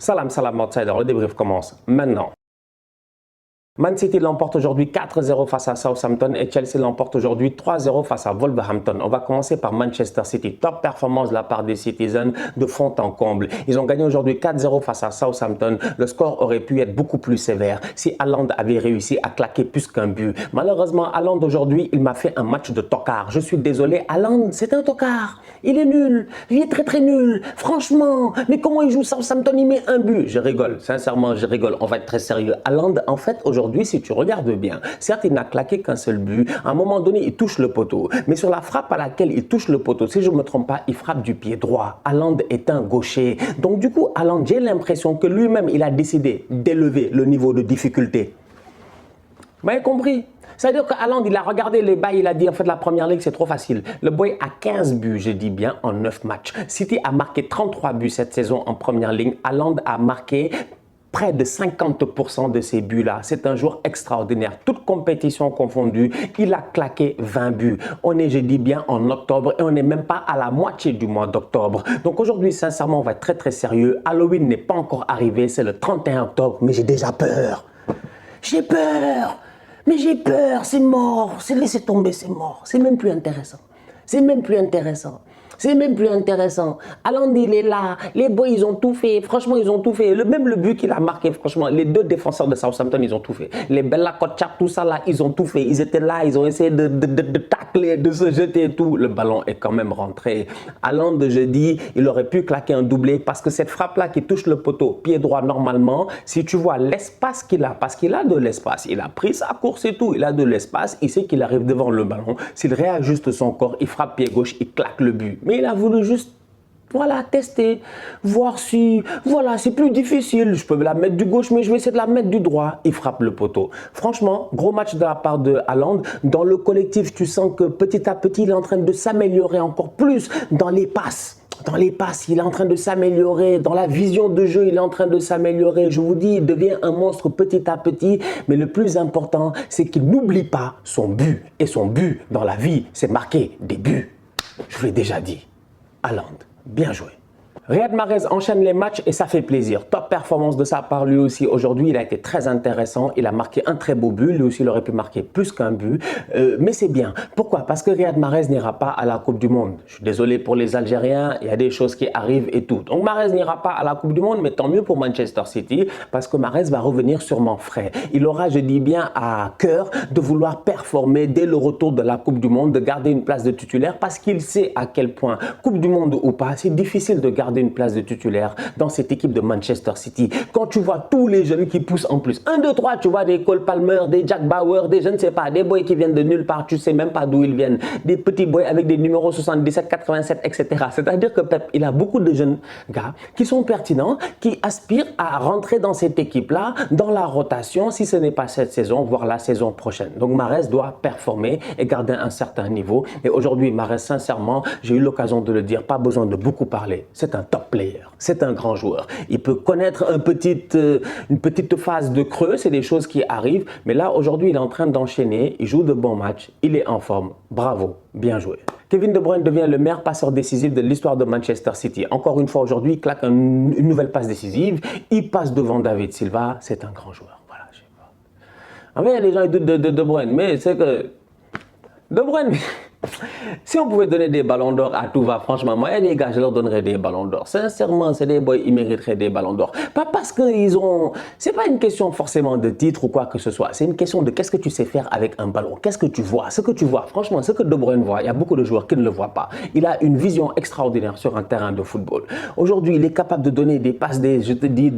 Salam, salam, outsider. Le débrief commence maintenant. Man City l'emporte aujourd'hui 4-0 face à Southampton et Chelsea l'emporte aujourd'hui 3-0 face à Wolverhampton. On va commencer par Manchester City. Top performance de la part des Citizens de fond en comble. Ils ont gagné aujourd'hui 4-0 face à Southampton. Le score aurait pu être beaucoup plus sévère si Haaland avait réussi à claquer plus qu'un but. Malheureusement, Haaland aujourd'hui, il m'a fait un match de tocard. Je suis désolé, Haaland, c'est un tocard. Il est nul. Il est très très nul. Franchement, mais comment il joue Southampton? Il met un but. Je rigole, sincèrement, je rigole. On va être très sérieux. Haaland, en fait, aujourd'hui, si tu regardes bien, certes, il n'a claqué qu'un seul but. À un moment donné, il touche le poteau. Mais sur la frappe à laquelle il touche le poteau, si je ne me trompe pas, il frappe du pied droit. Haaland est un gaucher. Donc, du coup, Haaland, j'ai l'impression que lui-même, il a décidé d'élever le niveau de difficulté. Vous m'avez compris? C'est-à-dire que Haaland, il a regardé les bails, il a dit en fait la première ligue c'est trop facile. Le boy a 15 buts, je dis bien, en 9 matchs. City a marqué 33 buts cette saison en première ligne. Haaland a marqué près de 50% de ces buts-là. C'est un joueur extraordinaire. Toute compétition confondue, il a claqué 20 buts. On est, je dis bien, en octobre et on n'est même pas à la moitié du mois d'octobre. Donc aujourd'hui, sincèrement, on va être très très sérieux. Halloween n'est pas encore arrivé, c'est le 31 octobre, mais j'ai déjà peur. J'ai peur. Mais j'ai peur, c'est mort, c'est laissé tomber, c'est mort. C'est même plus intéressant. C'est même plus intéressant. C'est même plus intéressant. Haaland, il est là. Les boys, ils ont tout fait. Franchement, ils ont tout fait. Même le but qu'il a marqué, franchement, les deux défenseurs de Southampton, ils ont tout fait. Les Bella Kotchap, tout ça là, ils ont tout fait. Ils étaient là, ils ont essayé de tacler, de se jeter et tout. Le ballon est quand même rentré. Haaland, je dis, il aurait pu claquer un doublé parce que cette frappe-là qui touche le poteau, pied droit normalement, si tu vois l'espace qu'il a, parce qu'il a de l'espace, il a pris sa course et tout, il a de l'espace, il sait qu'il arrive devant le ballon. S'il réajuste son corps, il frappe pied gauche, il claque le but. Mais il a voulu juste, voilà, tester, voir si, voilà, c'est plus difficile. Je peux la mettre du gauche, mais je vais essayer de la mettre du droit. Il frappe le poteau. Franchement, gros match de la part de Haaland. Dans le collectif, tu sens que petit à petit, il est en train de s'améliorer encore plus dans les passes. Dans les passes, il est en train de s'améliorer. Dans la vision de jeu, il est en train de s'améliorer. Je vous dis, il devient un monstre petit à petit. Mais le plus important, c'est qu'il n'oublie pas son but. Et son but dans la vie, c'est marquer des buts. Je vous l'ai déjà dit. Haaland, bien joué. Riyad Mahrez enchaîne les matchs et ça fait plaisir. Top performance de sa part lui aussi. Aujourd'hui, il a été très intéressant. Il a marqué un très beau but. Lui aussi, il aurait pu marquer plus qu'un but. Mais c'est bien. Pourquoi? Parce que Riyad Mahrez n'ira pas à la Coupe du Monde. Je suis désolé pour les Algériens. Il y a des choses qui arrivent et tout. Donc Mahrez n'ira pas à la Coupe du Monde, mais tant mieux pour Manchester City parce que Mahrez va revenir sûrement frais. Il aura, je dis bien, à cœur de vouloir performer dès le retour de la Coupe du Monde, de garder une place de titulaire parce qu'il sait à quel point, Coupe du Monde ou pas, c'est difficile de garder une place de titulaire dans cette équipe de Manchester City. Quand tu vois tous les jeunes qui poussent en plus, 1, 2, 3, tu vois des Cole Palmer, des Jack Bauer, des je ne sais pas, des boys qui viennent de nulle part, tu sais même pas d'où ils viennent, des petits boys avec des numéros 77, 87, etc. C'est-à-dire que Pep, il a beaucoup de jeunes gars qui sont pertinents, qui aspirent à rentrer dans cette équipe-là, dans la rotation, si ce n'est pas cette saison, voire la saison prochaine. Donc Mahrez doit performer et garder un certain niveau. Et aujourd'hui, Mahrez, sincèrement, j'ai eu l'occasion de le dire, pas besoin de beaucoup parler. C'est un top player. C'est un grand joueur. Il peut connaître une petite phase de creux, c'est des choses qui arrivent. Mais là, aujourd'hui, il est en train d'enchaîner. Il joue de bons matchs. Il est en forme. Bravo. Bien joué. Kevin De Bruyne devient le meilleur passeur décisif de l'histoire de Manchester City. Encore une fois, aujourd'hui, il claque une nouvelle passe décisive. Il passe devant David Silva. C'est un grand joueur. Voilà, je sais pas. En fait, il y a des gens qui doutent de De Bruyne, mais c'est que De Bruyne... Si on pouvait donner des ballons d'or à tout va, franchement, moi, les gars, je leur donnerais des ballons d'or. Sincèrement, c'est des boys, ils mériteraient des ballons d'or. Pas parce qu'ils ont... C'est pas une question forcément de titre ou quoi que ce soit. C'est une question de qu'est-ce que tu sais faire avec un ballon. Qu'est-ce que tu vois? Ce que tu vois, franchement, ce que De Bruyne voit, il y a beaucoup de joueurs qui ne le voient pas. Il a une vision extraordinaire sur un terrain de football. Aujourd'hui, il est capable de donner des passes, je te dis,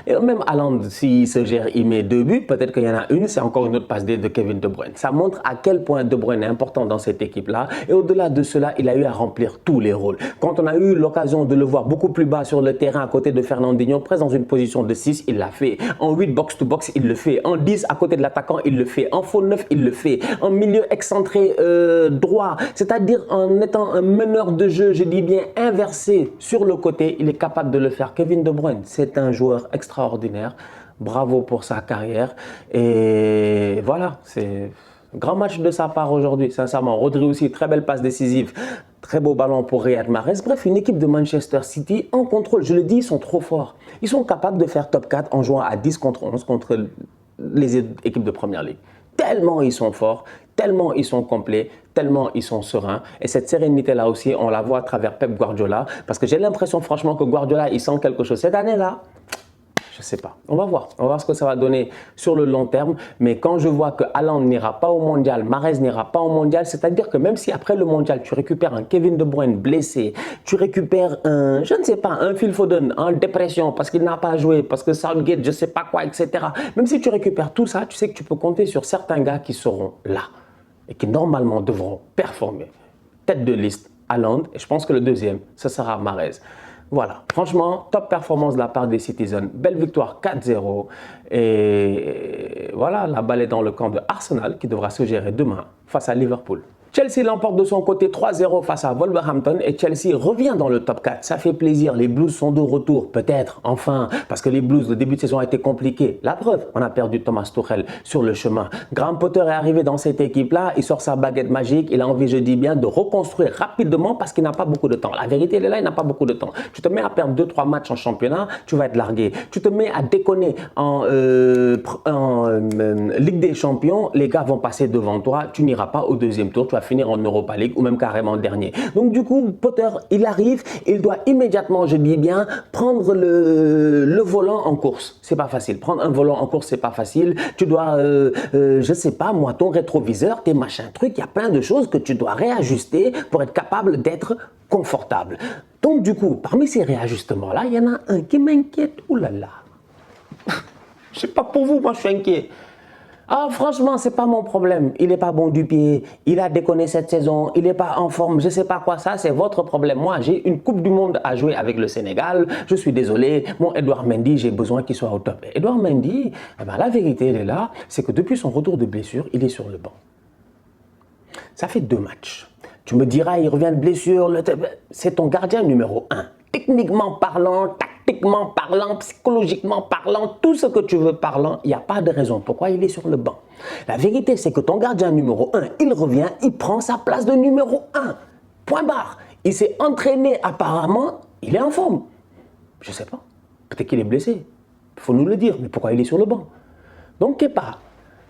et même Haaland, s'il se gère, il met 2 buts. Peut-être qu'il y en a une, c'est encore une autre passe de Kevin De Bruyne. Ça montre à quel point De Bruyne est important dans cette équipe-là. Et au-delà de cela, il a eu à remplir tous les rôles. Quand on a eu l'occasion de le voir beaucoup plus bas sur le terrain à côté de Fernandinho, présent dans une position de 6, il l'a fait. En 8 box-to-box, il le fait. En 10 à côté de l'attaquant, il le fait. En faux 9, il le fait. En milieu excentré droit, c'est-à-dire en étant un meneur de jeu, je dis bien inversé sur le côté, il est capable de le faire. Kevin De Bruyne, c'est un joueur extraordinaire. Bravo pour sa carrière. Et voilà, c'est... Grand match de sa part aujourd'hui, sincèrement. Rodri aussi, très belle passe décisive. Très beau ballon pour Riyad Mahrez. Bref, une équipe de Manchester City en contrôle. Je le dis, ils sont trop forts. Ils sont capables de faire top 4 en jouant à 10 contre 11 contre les équipes de Première Ligue. Tellement ils sont forts, tellement ils sont complets, tellement ils sont sereins. Et cette sérénité-là aussi, on la voit à travers Pep Guardiola. Parce que j'ai l'impression franchement que Guardiola, il sent quelque chose. Cette année-là, je ne sais pas. On va voir. On va voir ce que ça va donner sur le long terme. Mais quand je vois que Haaland n'ira pas au mondial, Mahrez n'ira pas au mondial, c'est-à-dire que même si après le mondial, tu récupères un Kevin De Bruyne blessé, tu récupères un, je ne sais pas, un Phil Foden en dépression parce qu'il n'a pas joué, parce que Southgate, je ne sais pas quoi, etc. Même si tu récupères tout ça, tu sais que tu peux compter sur certains gars qui seront là et qui normalement devront performer. Tête de liste, Haaland. Et je pense que le deuxième, ce sera Mahrez. Voilà, franchement, top performance de la part des Citizens. Belle victoire 4-0. Et voilà, la balle est dans le camp de Arsenal qui devra se gérer demain face à Liverpool. Chelsea l'emporte de son côté 3-0 face à Wolverhampton et Chelsea revient dans le top 4. Ça fait plaisir, les Blues sont de retour, peut-être, enfin, parce que les Blues, le début de saison a été compliqué. La preuve, on a perdu Thomas Tuchel sur le chemin. Graham Potter est arrivé dans cette équipe-là, il sort sa baguette magique, il a envie, je dis bien, de reconstruire rapidement parce qu'il n'a pas beaucoup de temps. La vérité, elle est là, il n'a pas beaucoup de temps. Tu te mets à perdre 2-3 matchs en championnat, tu vas être largué. Tu te mets à déconner en Ligue des Champions, les gars vont passer devant toi, tu n'iras pas au deuxième tour, tu vas finir en Europa League ou même carrément dernier. Donc du coup, Potter, il arrive, il doit immédiatement, je dis bien, prendre le volant en course. C'est pas facile. Prendre un volant en course, c'est pas facile. Tu dois, je sais pas moi, ton rétroviseur, tes machins trucs, il y a plein de choses que tu dois réajuster pour être capable d'être confortable. Donc du coup, parmi ces réajustements-là, il y en a un qui m'inquiète. Ouh là là. Je sais pas pour vous, moi je suis inquiet. Ah, franchement, c'est pas mon problème. Il n'est pas bon du pied, il a déconné cette saison, il n'est pas en forme, je sais pas quoi, ça c'est votre problème. Moi, j'ai une Coupe du Monde à jouer avec le Sénégal, je suis désolé, mon Edouard Mendy, j'ai besoin qu'il soit au top. Edouard Mendy, eh ben, la vérité, elle est là, c'est que depuis son retour de blessure, il est sur le banc. Ça fait 2 matchs. Tu me diras, il revient de blessure, c'est ton gardien numéro 1. Techniquement parlant, tactiquement parlant, psychologiquement parlant, tout ce que tu veux parlant, il n'y a pas de raison pourquoi il est sur le banc. La vérité, c'est que ton gardien numéro 1, il revient, il prend sa place de numéro 1. Point barre. Il s'est entraîné apparemment, il est en forme. Je ne sais pas. Peut-être qu'il est blessé. Il faut nous le dire. Mais pourquoi il est sur le banc? Donc Kepa,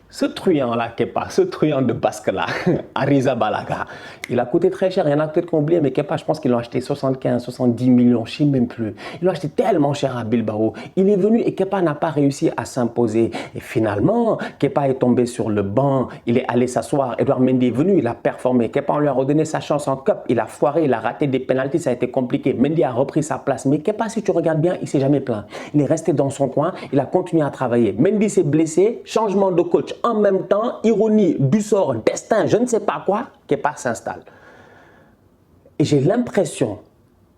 ce truand-là, Kepa, ce truand de Basque-là, Arrizabalaga, il a coûté très cher. Il y en a peut-être qui ont oublié, mais Kepa, je pense qu'ils l'ont acheté 75, 70 millions, je ne sais même plus. Ils l'ont acheté tellement cher à Bilbao. Il est venu et Kepa n'a pas réussi à s'imposer. Et finalement, Kepa est tombé sur le banc. Il est allé s'asseoir. Edouard Mendy est venu, il a performé. Kepa, on lui a redonné sa chance en cup. Il a foiré, il a raté des pénaltys, ça a été compliqué. Mendy a repris sa place. Mais Kepa, si tu regardes bien, il ne s'est jamais plaint. Il est resté dans son coin, il a continué à travailler. Mendy s'est blessé, changement de coach. En même temps, ironie du sort, destin, je ne sais pas quoi, Kepa s'installe. Et j'ai l'impression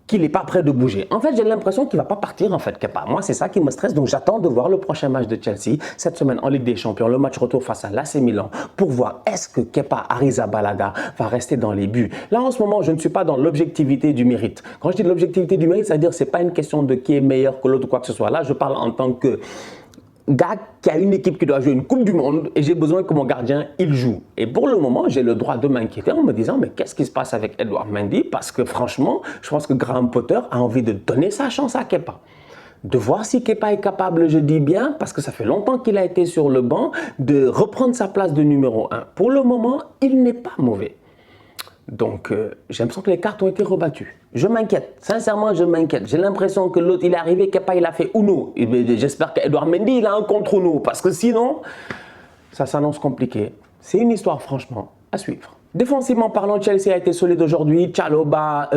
qu'il n'est pas prêt de bouger. En fait, j'ai l'impression qu'il ne va pas partir, en fait, Kepa. Moi, c'est ça qui me stresse. Donc, j'attends de voir le prochain match de Chelsea, cette semaine en Ligue des Champions, le match retour face à l'AC Milan, pour voir est-ce que Kepa Arrizabalaga va rester dans les buts. Là, en ce moment, je ne suis pas dans l'objectivité du mérite. Quand je dis l'objectivité du mérite, c'est-à-dire que ce n'est pas une question de qui est meilleur que l'autre ou quoi que ce soit. Là, je parle en tant que gars qui a une équipe qui doit jouer une Coupe du Monde et j'ai besoin que mon gardien, il joue. Et pour le moment, j'ai le droit de m'inquiéter en me disant, mais qu'est-ce qui se passe avec Edouard Mendy? Parce que franchement, je pense que Graham Potter a envie de donner sa chance à Kepa. De voir si Kepa est capable, je dis bien, parce que ça fait longtemps qu'il a été sur le banc, de reprendre sa place de numéro 1. Pour le moment, il n'est pas mauvais. Donc, j'ai l'impression que les cartes ont été rebattues. Je m'inquiète. Sincèrement, je m'inquiète. J'ai l'impression que l'autre, il est arrivé, Kepa, il a fait Uno. J'espère qu'Edouard Mendy, il a un contre Uno. Parce que sinon, ça s'annonce compliqué. C'est une histoire, franchement, à suivre. Défensivement parlant, Chelsea a été solide aujourd'hui. Chalobah,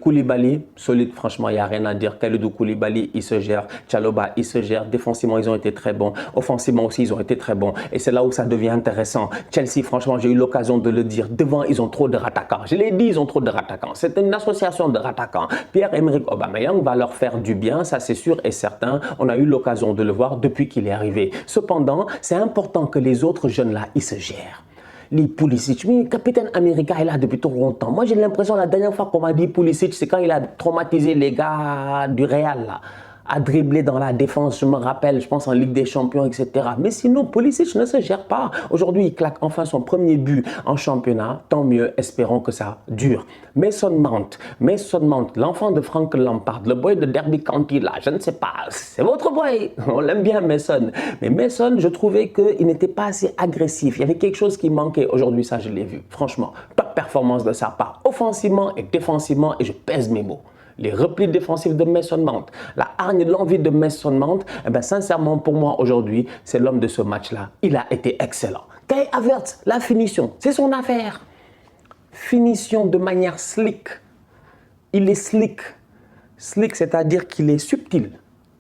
Koulibaly, solide, franchement, il n'y a rien à dire. Kalidou Koulibaly, il se gère. Chalobah, il se gère. Défensivement, ils ont été très bons. Offensivement aussi, ils ont été très bons. Et c'est là où ça devient intéressant. Chelsea, franchement, j'ai eu l'occasion de le dire. Devant, ils ont trop de rattaquants. Je l'ai dit, ils ont trop de rattaquants. C'est une association de rattaquants. Pierre-Emerick Aubameyang va leur faire du bien, ça c'est sûr et certain. On a eu l'occasion de le voir depuis qu'il est arrivé. Cependant, c'est important que les autres jeunes-là, ils se gèrent. Les Pulisic, mais capitaine America est là depuis trop longtemps. Moi, j'ai l'impression, la dernière fois qu'on m'a dit Pulisic, c'est quand il a traumatisé les gars du Real, là. à dribbler dans la défense, je me rappelle, je pense en Ligue des Champions, etc. Mais sinon, Pulisic ne se gère pas. Aujourd'hui, il claque enfin son premier but en championnat. Tant mieux, espérons que ça dure. Mason Mount, l'enfant de Frank Lampard, le boy de Derby County, là, je ne sais pas, c'est votre boy. On l'aime bien, Mason. Mais Mason, je trouvais qu'il n'était pas assez agressif. Il y avait quelque chose qui manquait. Aujourd'hui, ça, je l'ai vu. Franchement, top performance de sa part, offensivement et défensivement, et je pèse mes mots. Les replis défensifs de Mason Mount, la hargne, l'envie de Mason Mount, eh bien, sincèrement, pour moi, aujourd'hui, c'est l'homme de ce match-là. Il a été excellent. Kai Havertz, la finition, c'est son affaire. Finition de manière slick. Il est slick. Slick, c'est-à-dire qu'il est subtil.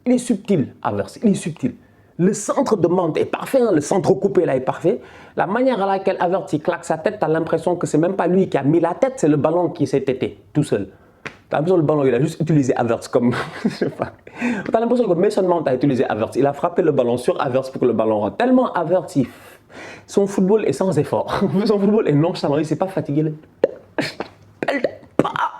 Il est subtil, Havertz, il est subtil. Le centre de Mount est parfait, hein? Le centre coupé là est parfait. La manière à laquelle Havertz il claque sa tête, tu as l'impression que c'est même pas lui qui a mis la tête, c'est le ballon qui s'est tété tout seul. Tu as l'impression que le ballon, il a juste utilisé Havertz comme... je sais pas. Tu as l'impression que Mason Mount a utilisé Havertz. Il a frappé le ballon sur Havertz pour que le ballon rentre. Tellement Havertz, son football est sans effort. Son football est nonchalant, il ne s'est pas fatigué.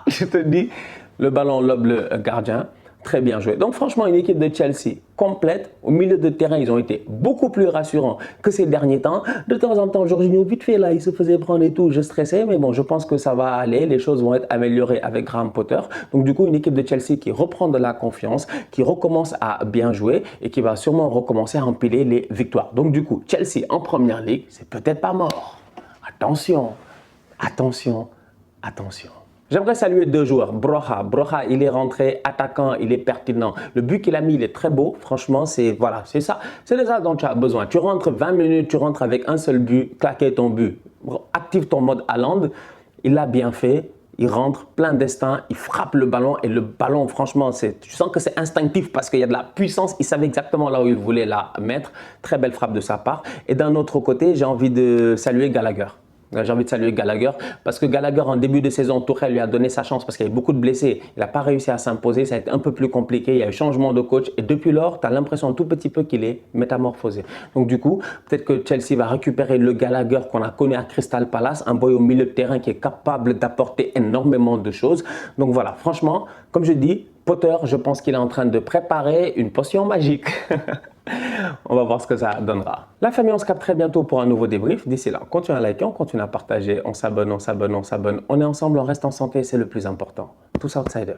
Je te dis, le ballon lobe le gardien. Très bien joué. Donc franchement, une équipe de Chelsea complète. Au milieu de terrain, ils ont été beaucoup plus rassurants que ces derniers temps. De temps en temps, Jorginho, vite fait, là, il se faisait prendre et tout. Je stressais, mais bon, je pense que ça va aller. Les choses vont être améliorées avec Graham Potter. Donc du coup, une équipe de Chelsea qui reprend de la confiance, qui recommence à bien jouer et qui va sûrement recommencer à empiler les victoires. Donc du coup, Chelsea en première ligue, c'est peut-être pas mort. Attention, attention, attention. J'aimerais saluer deux joueurs. Broja, il est rentré attaquant, il est pertinent. Le but qu'il a mis, il est très beau. Franchement, c'est voilà, c'est ça. C'est de ça dont tu as besoin. Tu rentres 20 minutes, tu rentres avec un seul but, claquer ton but. Active ton mode Haaland. Il l'a bien fait. Il rentre plein d'instinct, il frappe le ballon et le ballon, franchement, tu sens que c'est instinctif parce qu'il y a de la puissance. Il savait exactement là où il voulait la mettre. Très belle frappe de sa part. Et d'un autre côté, j'ai envie de saluer Gallagher. J'ai envie de saluer Gallagher parce que Gallagher en début de saison, Tuchel lui a donné sa chance parce qu'il y avait beaucoup de blessés. Il n'a pas réussi à s'imposer, ça a été un peu plus compliqué. Il y a eu changement de coach et depuis lors, tu as l'impression un tout petit peu qu'il est métamorphosé. Donc du coup, peut-être que Chelsea va récupérer le Gallagher qu'on a connu à Crystal Palace, un boy au milieu de terrain qui est capable d'apporter énormément de choses. Donc voilà, franchement, comme je dis, Potter, je pense qu'il est en train de préparer une potion magique. On va voir ce que ça donnera. La famille, on se capte très bientôt pour un nouveau débrief. D'ici là, on continue à liker, on continue à partager, on s'abonne, on s'abonne, on s'abonne. On est ensemble, on reste en santé, c'est le plus important. Tous outsiders.